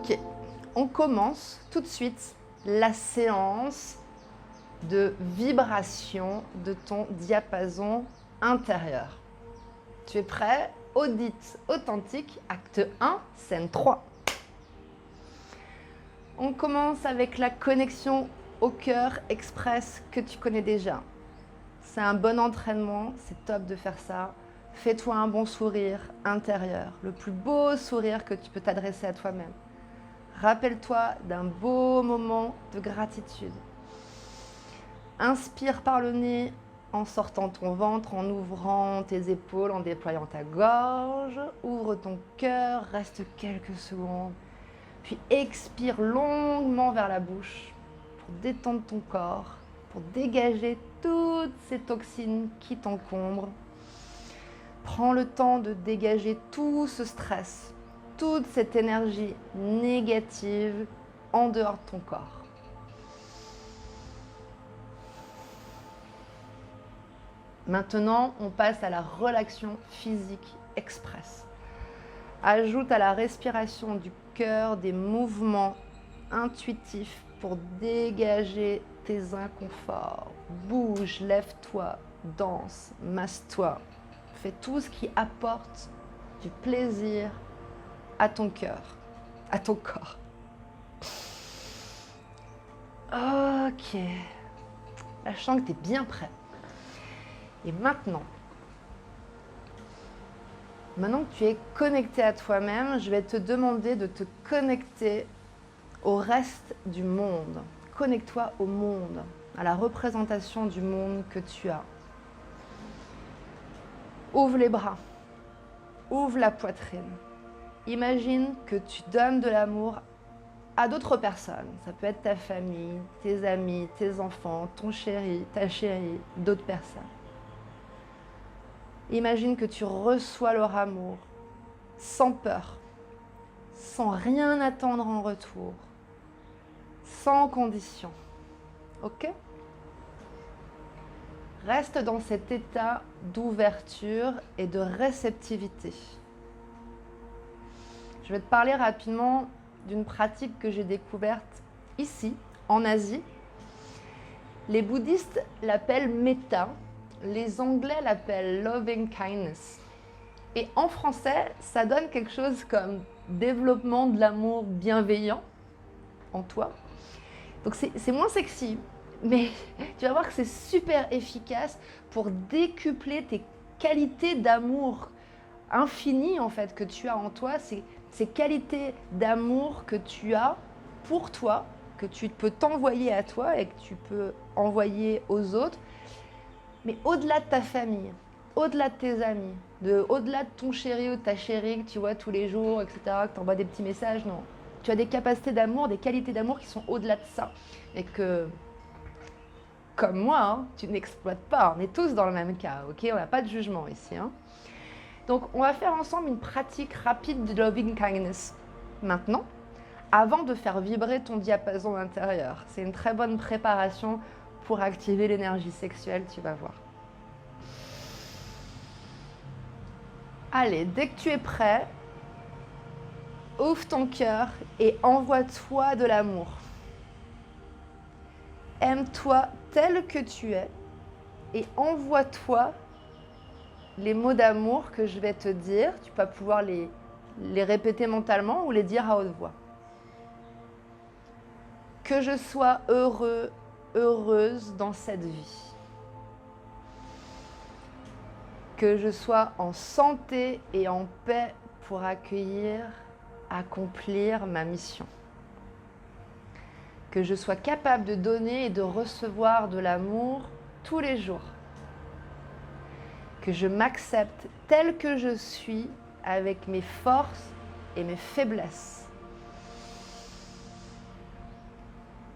Ok, on commence tout de suite la séance de vibration de ton diapason intérieur. Tu es prêt? Audite authentique, acte 1, scène 3. On commence avec la connexion au cœur express que tu connais déjà. C'est un bon entraînement, c'est top de faire ça. Fais-toi un bon sourire intérieur, le plus beau sourire que tu peux t'adresser à toi-même. Rappelle-toi d'un beau moment de gratitude. Inspire par le nez en sortant ton ventre, en ouvrant tes épaules, en déployant ta gorge. Ouvre ton cœur, reste quelques secondes. Puis expire longuement vers la bouche pour détendre ton corps, pour dégager toutes ces toxines qui t'encombrent. Prends le temps de dégager tout ce stress, toute cette énergie négative en dehors de ton corps. Maintenant, on passe à la relaxation physique express. Ajoute à la respiration du cœur des mouvements intuitifs pour dégager tes inconforts. Bouge, lève-toi, danse, masse-toi. Fais tout ce qui apporte du plaisir à ton cœur, à ton corps. Ok. Là, je sens que tu es bien prêt. Et maintenant que tu es connecté à toi-même, je vais te demander de te connecter au reste du monde. Connecte-toi au monde, à la représentation du monde que tu as. Ouvre les bras, ouvre la poitrine. Imagine que tu donnes de l'amour à d'autres personnes. Ça peut être ta famille, tes amis, tes enfants, ton chéri, ta chérie, d'autres personnes. Imagine que tu reçois leur amour sans peur, sans rien attendre en retour, sans condition. Ok? Reste dans cet état d'ouverture et de réceptivité. Je vais te parler rapidement d'une pratique que j'ai découverte ici, en Asie. Les bouddhistes l'appellent metta, les anglais l'appellent loving kindness. Et en français, ça donne quelque chose comme développement de l'amour bienveillant en toi. Donc c'est moins sexy, mais tu vas voir que c'est super efficace pour décupler tes qualités d'amour infinies en fait que tu as en toi, ces qualités d'amour que tu as pour toi, que tu peux t'envoyer à toi et que tu peux envoyer aux autres, mais au-delà de ta famille, au-delà de tes amis, au-delà de ton chéri ou de ta chérie que tu vois tous les jours, etc., que tu envoies des petits messages, non. Tu as des capacités d'amour, des qualités d'amour qui sont au-delà de ça. Et que, comme moi, hein, tu n'exploites pas. On est tous dans le même cas, ok? On n'a pas de jugement ici. Hein. Donc, on va faire ensemble une pratique rapide de loving kindness. Maintenant, avant de faire vibrer ton diapason intérieur. C'est une très bonne préparation pour activer l'énergie sexuelle, tu vas voir. Allez, dès que tu es prêt, ouvre ton cœur et envoie-toi de l'amour. Aime-toi tel que tu es et envoie-toi les mots d'amour que je vais te dire. Tu vas pouvoir les répéter mentalement ou les dire à haute voix. Que je sois heureux, heureuse dans cette vie. Que je sois en santé et en paix pour accomplir ma mission. Que je sois capable de donner et de recevoir de l'amour tous les jours. Que je m'accepte tel que je suis avec mes forces et mes faiblesses.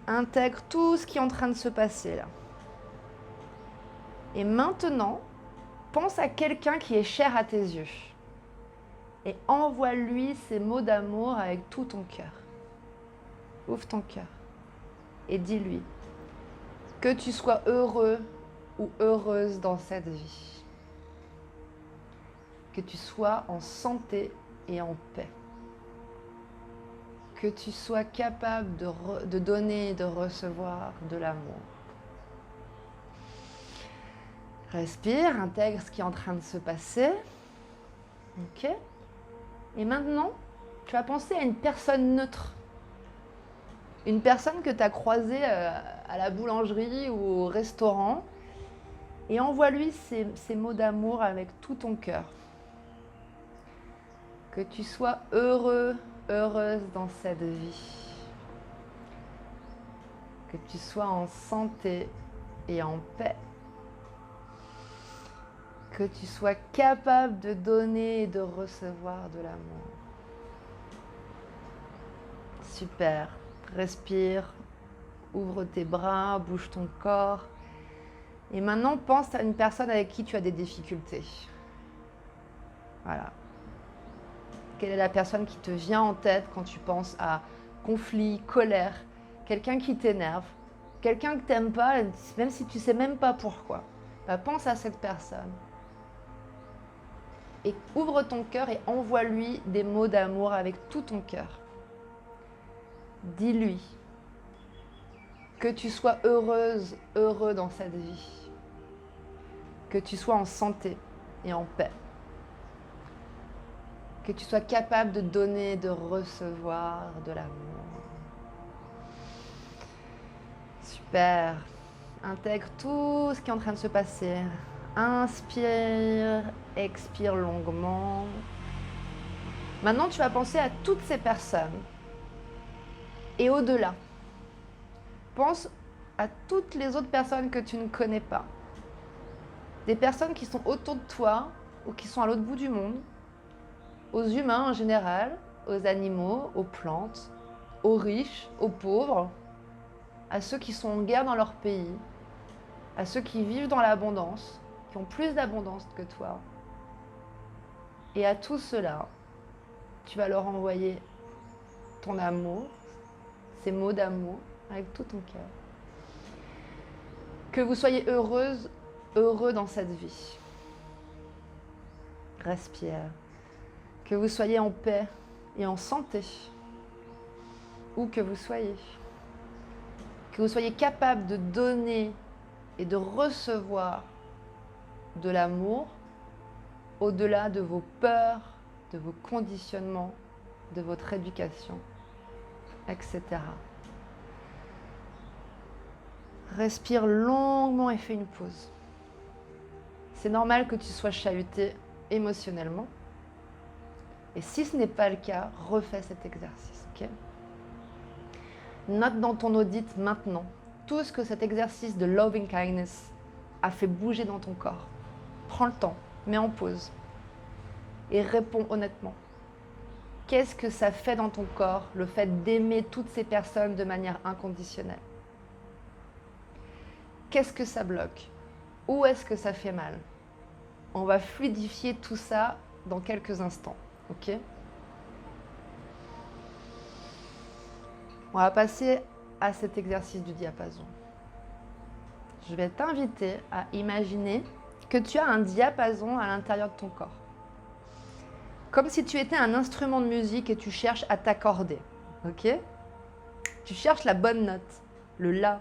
Intègre tout ce qui est en train de se passer là. Et maintenant, pense à quelqu'un qui est cher à tes yeux et envoie-lui ces mots d'amour avec tout ton cœur. Ouvre ton cœur et dis-lui que tu sois heureux ou heureuse dans cette vie. Que tu sois en santé et en paix. que tu sois capable de donner et de recevoir de l'amour. Respire, intègre ce qui est en train de se passer. Ok. Et maintenant, tu vas penser à une personne neutre. Une personne que tu as croisée à la boulangerie ou au restaurant. Et envoie-lui ces mots d'amour avec tout ton cœur. Que tu sois heureux, heureuse dans cette vie. Que tu sois en santé et en paix. Que tu sois capable de donner et de recevoir de l'amour. Super. Respire, ouvre tes bras, bouge ton corps. Et maintenant, pense à une personne avec qui tu as des difficultés. Voilà. Quelle est la personne qui te vient en tête quand tu penses à conflit, colère, quelqu'un qui t'énerve, quelqu'un que tu n'aimes pas, même si tu ne sais même pas pourquoi. Bah, pense à cette personne. Et ouvre ton cœur et envoie-lui des mots d'amour avec tout ton cœur. Dis-lui que tu sois heureuse, heureux dans cette vie. Que tu sois en santé et en paix. Que tu sois capable de donner, de recevoir de l'amour. Super. Intègre tout ce qui est en train de se passer. Inspire, expire longuement. Maintenant, tu vas penser à toutes ces personnes. Et au-delà, pense à toutes les autres personnes que tu ne connais pas. Des personnes qui sont autour de toi ou qui sont à l'autre bout du monde. Aux humains en général, aux animaux, aux plantes, aux riches, aux pauvres, à ceux qui sont en guerre dans leur pays, à ceux qui vivent dans l'abondance, qui ont plus d'abondance que toi. Et à tous ceux-là, tu vas leur envoyer ton amour, ces mots d'amour, avec tout ton cœur. Que vous soyez heureuse, heureux dans cette vie. Respire. Que vous soyez en paix et en santé, où que vous soyez. Que vous soyez capable de donner et de recevoir de l'amour au-delà de vos peurs, de vos conditionnements, de votre éducation, etc. Respire longuement et fais une pause. C'est normal que tu sois chahuté émotionnellement. Et si ce n'est pas le cas, refais cet exercice. Okay ? Note dans ton audit maintenant tout ce que cet exercice de loving kindness a fait bouger dans ton corps. Prends le temps, mets en pause et réponds honnêtement. Qu'est-ce que ça fait dans ton corps, le fait d'aimer toutes ces personnes de manière inconditionnelle ? Qu'est-ce que ça bloque ? Où est-ce que ça fait mal ? On va fluidifier tout ça dans quelques instants. Ok ? On va passer à cet exercice du diapason. Je vais t'inviter à imaginer que tu as un diapason à l'intérieur de ton corps. Comme si tu étais un instrument de musique et tu cherches à t'accorder. Ok ? Tu cherches la bonne note, le la.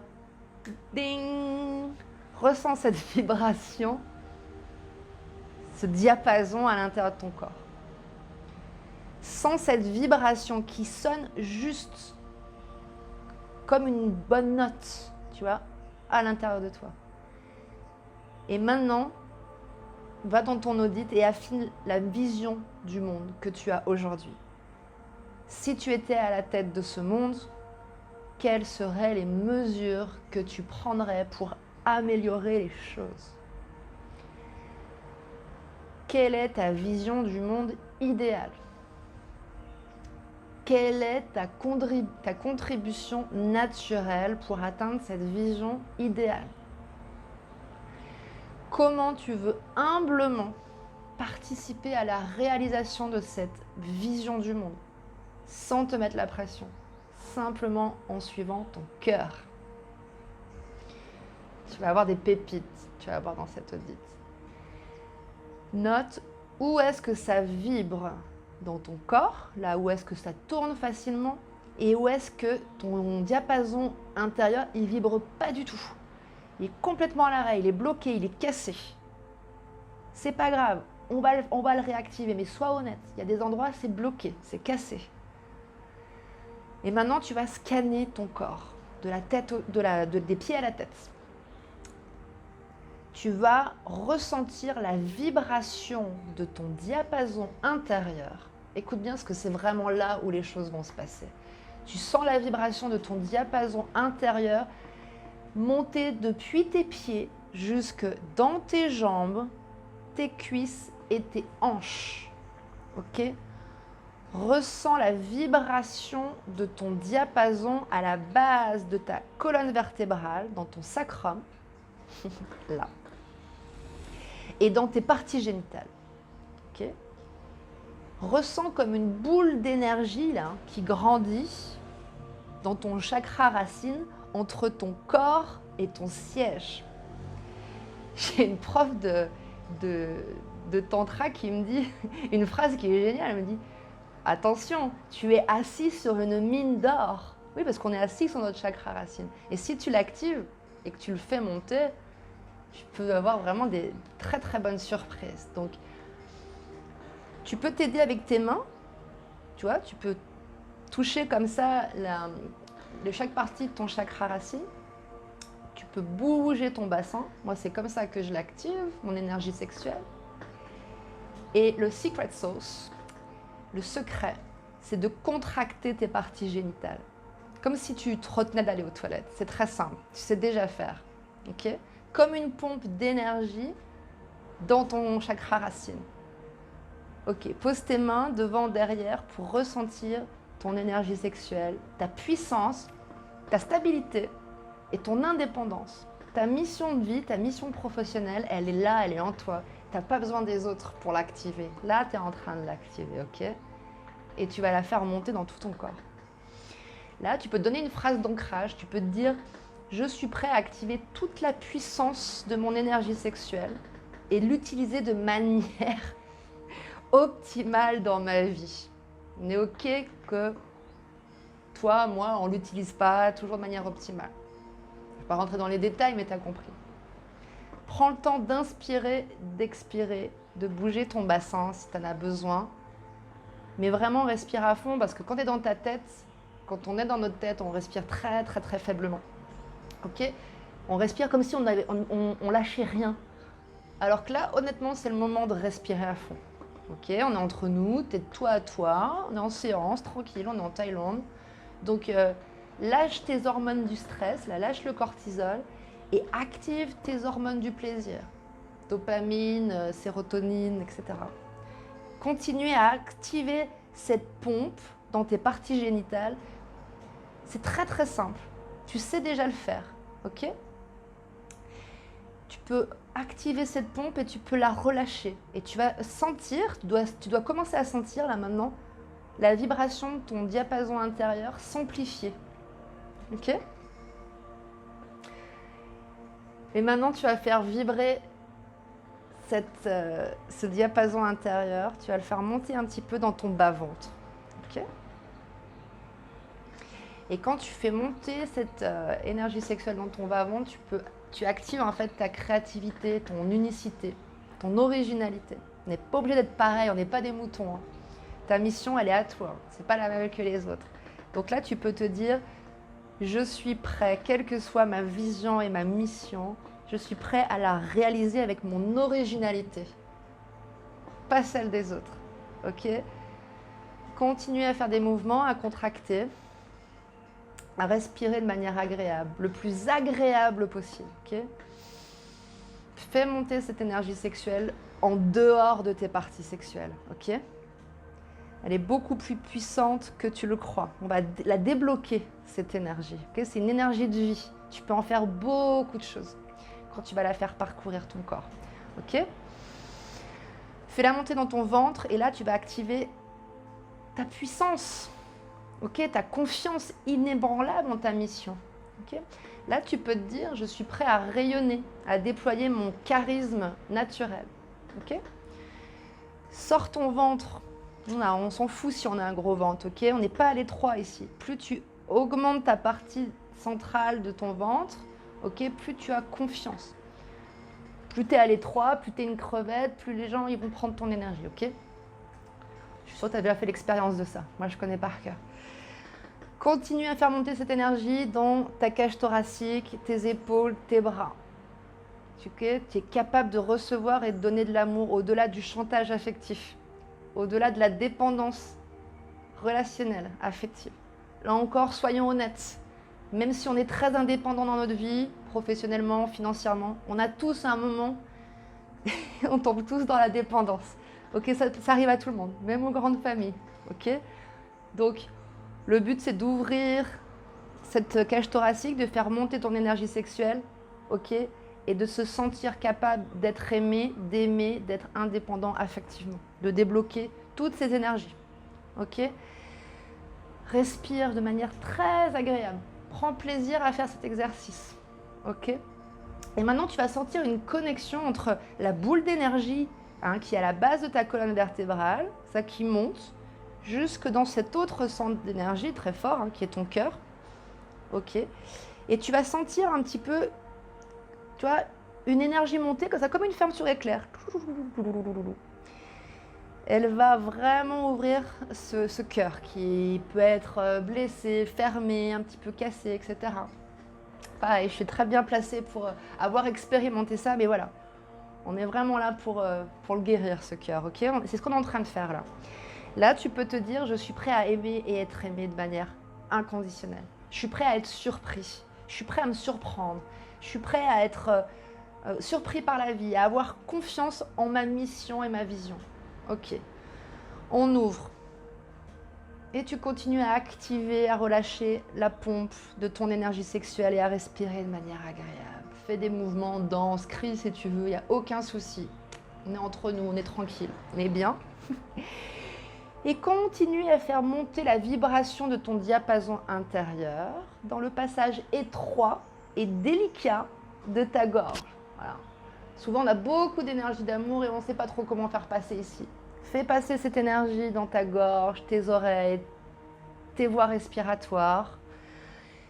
Ding ! Ressens cette vibration, ce diapason à l'intérieur de ton corps. Sens cette vibration qui sonne juste comme une bonne note, tu vois, à l'intérieur de toi. Et maintenant, va dans ton audit et affine la vision du monde que tu as aujourd'hui. Si tu étais à la tête de ce monde, quelles seraient les mesures que tu prendrais pour améliorer les choses ? Quelle est ta vision du monde idéale ? Quelle est ta contribution naturelle pour atteindre cette vision idéale ? Comment tu veux humblement participer à la réalisation de cette vision du monde, sans te mettre la pression, simplement en suivant ton cœur ? Tu vas avoir des pépites, tu vas avoir dans cette audit. Note où est-ce que ça vibre dans ton corps, là où est-ce que ça tourne facilement, et où est-ce que ton diapason intérieur, il vibre pas du tout. Il est complètement à l'arrêt, il est bloqué, il est cassé. C'est pas grave, on va le réactiver, mais sois honnête. Il y a des endroits, c'est bloqué, c'est cassé. Et maintenant, tu vas scanner ton corps, de la tête, des pieds à la tête. Tu vas ressentir la vibration de ton diapason intérieur. Écoute bien, parce que c'est vraiment là où les choses vont se passer. Tu sens la vibration de ton diapason intérieur monter depuis tes pieds jusque dans tes jambes, tes cuisses et tes hanches. Ok ? Ressens la vibration de ton diapason à la base de ta colonne vertébrale, dans ton sacrum, là, et dans tes parties génitales. Okay. Ressens comme une boule d'énergie là, qui grandit dans ton chakra racine entre ton corps et ton siège. J'ai une prof de tantra qui me dit une phrase qui est géniale, elle me dit « Attention, tu es assis sur une mine d'or ». Oui, parce qu'on est assis sur notre chakra racine. Et si tu l'actives et que tu le fais monter, tu peux avoir vraiment des très très bonnes surprises. Donc, tu peux t'aider avec tes mains, tu vois, tu peux toucher comme ça chaque partie de ton chakra racine. Tu peux bouger ton bassin. Moi, c'est comme ça que je l'active, mon énergie sexuelle. Et le secret sauce, le secret, c'est de contracter tes parties génitales. Comme si tu te retenais d'aller aux toilettes. C'est très simple, tu sais déjà faire. Ok ? Comme une pompe d'énergie dans ton chakra racine. Ok, pose tes mains devant, derrière pour ressentir ton énergie sexuelle, ta puissance, ta stabilité et ton indépendance. Ta mission de vie, ta mission professionnelle, elle est là, elle est en toi. Tu n'as pas besoin des autres pour l'activer. Là, tu es en train de l'activer, ok ? Et tu vas la faire monter dans tout ton corps. Là, tu peux te donner une phrase d'ancrage, tu peux te dire « Je suis prêt à activer toute la puissance de mon énergie sexuelle et l'utiliser de manière optimale dans ma vie. » On est ok que toi, moi, on ne l'utilise pas toujours de manière optimale. Je ne vais pas rentrer dans les détails, mais tu as compris. Prends le temps d'inspirer, d'expirer, de bouger ton bassin si tu en as besoin. Mais vraiment, respire à fond parce que quand tu es dans ta tête, quand on est dans notre tête, on respire très, très, très faiblement. Ok ? On respire comme si on lâchait rien. Alors que là, honnêtement, c'est le moment de respirer à fond. Ok ? On est entre nous, t'es de toi à toi, on est en séance, tranquille, on est en Thaïlande. Donc, lâche tes hormones du stress, là, lâche le cortisol et active tes hormones du plaisir. Dopamine, sérotonine, etc. Continue à activer cette pompe dans tes parties génitales. C'est très très simple. Tu sais déjà le faire, ok ? Tu peux activer cette pompe et tu peux la relâcher. Et tu vas sentir, tu dois commencer à sentir là maintenant, la vibration de ton diapason intérieur s'amplifier. Ok ? Et maintenant, tu vas faire vibrer ce diapason intérieur. Tu vas le faire monter un petit peu dans ton bas-ventre. Ok ? Et quand tu fais monter cette énergie sexuelle dans ton bas-ventre, tu actives en fait ta créativité, ton unicité, ton originalité. On n'est pas obligé d'être pareil, on n'est pas des moutons. Hein. Ta mission, elle est à toi. C'est pas la même que les autres. Donc là, tu peux te dire, je suis prêt, quelle que soit ma vision et ma mission, je suis prêt à la réaliser avec mon originalité, pas celle des autres. Ok ? Continuez à faire des mouvements, à contracter, à respirer de manière agréable, le plus agréable possible. Okay ? Fais monter cette énergie sexuelle en dehors de tes parties sexuelles. Okay ? Elle est beaucoup plus puissante que tu le crois. On va la débloquer, cette énergie. Okay ? C'est une énergie de vie. Tu peux en faire beaucoup de choses quand tu vas la faire parcourir ton corps. Okay ? Fais-la monter dans ton ventre et là, tu vas activer ta puissance. Okay, ta confiance inébranlable en ta mission. Okay, là, tu peux te dire, je suis prêt à rayonner, à déployer mon charisme naturel. Okay, sors ton ventre On s'en fout si on a un gros ventre, ok? On n'est pas à l'étroit ici. Plus tu augmentes ta partie centrale de ton ventre, ok, plus tu as confiance. Plus tu es à l'étroit, plus tu es une crevette, plus les gens ils vont prendre ton énergie, ok? Je suis sûre que tu as déjà fait l'expérience de ça. Moi, je connais par cœur. Continue à faire monter cette énergie dans ta cage thoracique, tes épaules, tes bras. Tu es capable de recevoir et de donner de l'amour au-delà du chantage affectif, au-delà de la dépendance relationnelle, affective. Là encore, soyons honnêtes. Même si on est très indépendant dans notre vie, professionnellement, financièrement, on a tous à un moment, on tombe tous dans la dépendance. Ok, ça arrive à tout le monde, même aux grandes familles. Ok, donc le but c'est d'ouvrir cette cage thoracique, de faire monter ton énergie sexuelle, ok, et de se sentir capable d'être aimé, d'aimer, d'être indépendant affectivement, de débloquer toutes ces énergies. Ok, respire de manière très agréable. Prends plaisir à faire cet exercice. Ok. Et maintenant, tu vas sentir une connexion entre la boule d'énergie qui est à la base de ta colonne vertébrale, ça qui monte, jusque dans cet autre centre d'énergie très fort, qui est ton cœur. Ok. Et tu vas sentir un petit peu, tu vois, une énergie monter comme ça, comme une ferme sur éclair. Elle va vraiment ouvrir ce cœur qui peut être blessé, fermé, un petit peu cassé, etc. Pareil, je suis très bien placée pour avoir expérimenté ça, mais voilà. On est vraiment là pour le guérir, ce cœur, ok? C'est ce qu'on est en train de faire là. Là, tu peux te dire, je suis prêt à aimer et être aimé de manière inconditionnelle. Je suis prêt à être surpris. Je suis prêt à me surprendre. Je suis prêt à être surpris par la vie, à avoir confiance en ma mission et ma vision. Ok. On ouvre. Et tu continues à activer, à relâcher la pompe de ton énergie sexuelle et à respirer de manière agréable. Fais des mouvements, danse, crie si tu veux, il n'y a aucun souci. On est entre nous, on est tranquille, on est bien. Et continue à faire monter la vibration de ton diapason intérieur dans le passage étroit et délicat de ta gorge. Voilà. Souvent, on a beaucoup d'énergie d'amour et on ne sait pas trop comment faire passer ici. Fais passer cette énergie dans ta gorge, tes oreilles, tes voies respiratoires.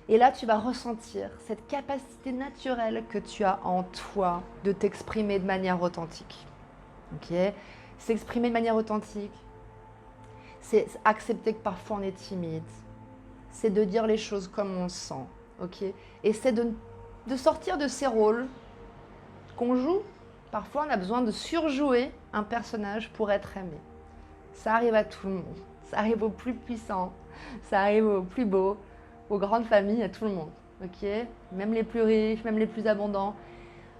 Et là, tu vas ressentir cette capacité naturelle que tu as en toi de t'exprimer de manière authentique. Okay. S'exprimer de manière authentique, c'est accepter que parfois on est timide. C'est de dire les choses comme on le sent. Okay. Et c'est de sortir de ces rôles qu'on joue. Parfois, on a besoin de surjouer un personnage pour être aimé. Ça arrive à tout le monde. Ça arrive aux plus puissants, ça arrive aux plus beaux, aux grandes familles, à tout le monde. Okay, même les plus riches, même les plus abondants.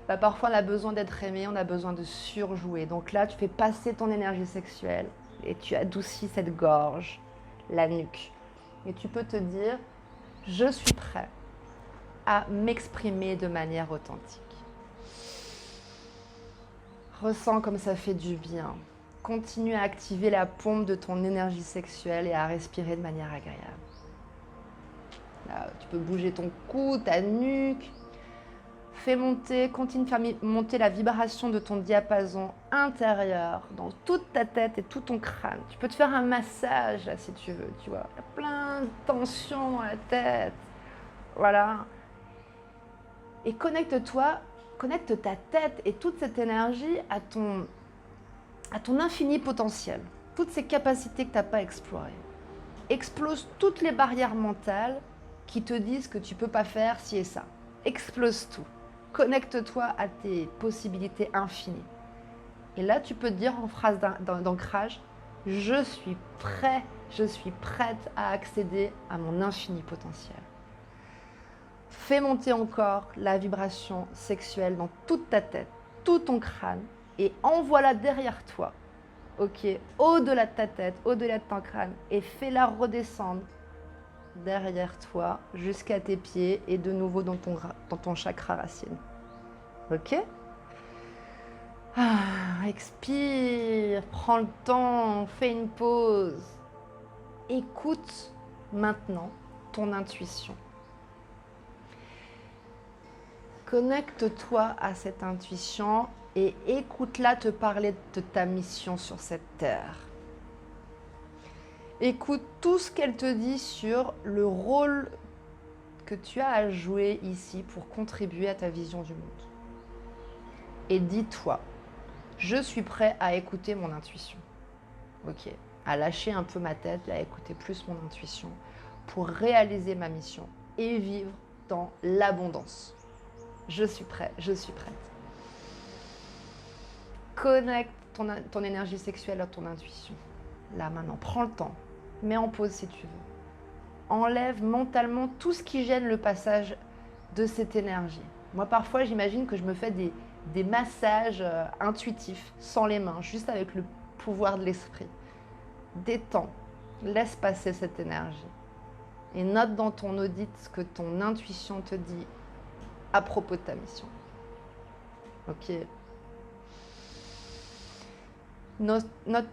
Parfois, on a besoin d'être aimé, on a besoin de surjouer. Donc là, tu fais passer ton énergie sexuelle et tu adoucis cette gorge, la nuque. Et tu peux te dire, je suis prêt à m'exprimer de manière authentique. Ressens comme ça fait du bien. Continue à activer la pompe de ton énergie sexuelle et à respirer de manière agréable. Là, tu peux bouger ton cou, ta nuque. Fais monter, continue de faire monter la vibration de ton diapason intérieur dans toute ta tête et tout ton crâne. Tu peux te faire un massage là si tu veux, tu vois. Il y a plein de tensions dans la tête. Voilà. Et connecte-toi. Connecte ta tête et toute cette énergie à ton infini potentiel, toutes ces capacités que tu n'as pas explorées. Explose toutes les barrières mentales qui te disent que tu ne peux pas faire ci et ça. Explose tout. Connecte-toi à tes possibilités infinies. Et là, tu peux te dire en phrase d'ancrage, je suis prêt, je suis prête à accéder à mon infini potentiel. Fais monter encore la vibration sexuelle dans toute ta tête, tout ton crâne et envoie-la derrière toi, ok, au-delà de ta tête, au-delà de ton crâne et fais-la redescendre derrière toi jusqu'à tes pieds et de nouveau dans ton chakra racine. Ok? Expire, prends le temps, fais une pause. Écoute maintenant ton intuition. Connecte-toi à cette intuition et écoute-la te parler de ta mission sur cette terre. Écoute tout ce qu'elle te dit sur le rôle que tu as à jouer ici pour contribuer à ta vision du monde. Et dis-toi, je suis prêt à écouter mon intuition. Ok, à lâcher un peu ma tête, à écouter plus mon intuition pour réaliser ma mission et vivre dans l'abondance. Je suis prêt, je suis prête. Connecte ton énergie sexuelle à ton intuition. Là, maintenant, prends le temps. Mets en pause si tu veux. Enlève mentalement tout ce qui gêne le passage de cette énergie. Moi, parfois, j'imagine que je me fais des massages intuitifs, sans les mains, juste avec le pouvoir de l'esprit. Détends, laisse passer cette énergie. Et note dans ton audit ce que ton intuition te dit à propos de ta mission. Ok. Note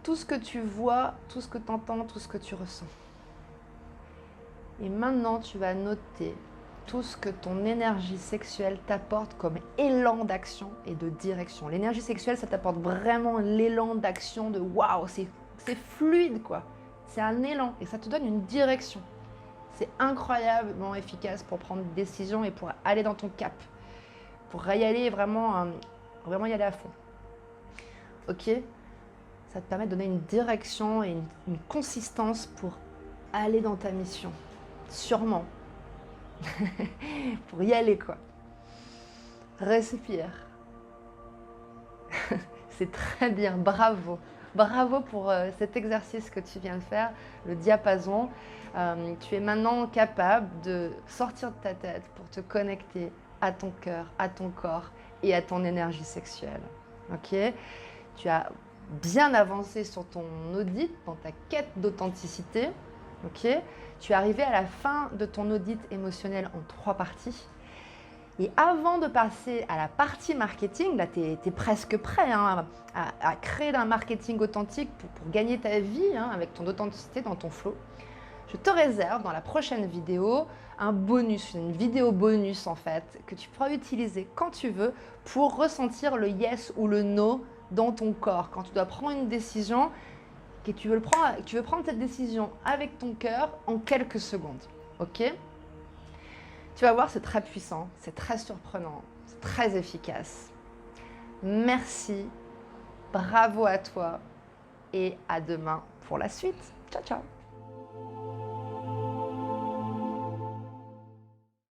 tout ce que tu vois, tout ce que tu entends, tout ce que tu ressens. Et maintenant, tu vas noter tout ce que ton énergie sexuelle t'apporte comme élan d'action et de direction. L'énergie sexuelle, ça t'apporte vraiment l'élan d'action de waouh, c'est fluide quoi. C'est un élan et ça te donne une direction. C'est incroyablement efficace pour prendre des décisions et pour aller dans ton cap. Pour y aller vraiment y aller à fond. Ok ? Ça te permet de donner une direction et une consistance pour aller dans ta mission. Sûrement. Pour y aller, quoi. Respire. C'est très bien, bravo. Bravo pour cet exercice que tu viens de faire, le diapason. Tu es maintenant capable de sortir de ta tête pour te connecter à ton cœur, à ton corps et à ton énergie sexuelle. Ok ? Tu as bien avancé sur ton audit, dans ta quête d'authenticité. Ok ? Tu es arrivé à la fin de ton audit émotionnel en 3 parties. Et avant de passer à la partie marketing, là tu es presque prêt hein, à créer un marketing authentique pour gagner ta vie hein, avec ton authenticité dans ton flow. Je te réserve dans la prochaine vidéo un bonus, une vidéo bonus en fait, que tu pourras utiliser quand tu veux pour ressentir le yes ou le no dans ton corps. Quand tu dois prendre une décision, que tu veux prendre cette décision avec ton cœur en quelques secondes. Ok ? Tu vas voir, c'est très puissant, c'est très surprenant, c'est très efficace. Merci, bravo à toi et à demain pour la suite. Ciao, ciao.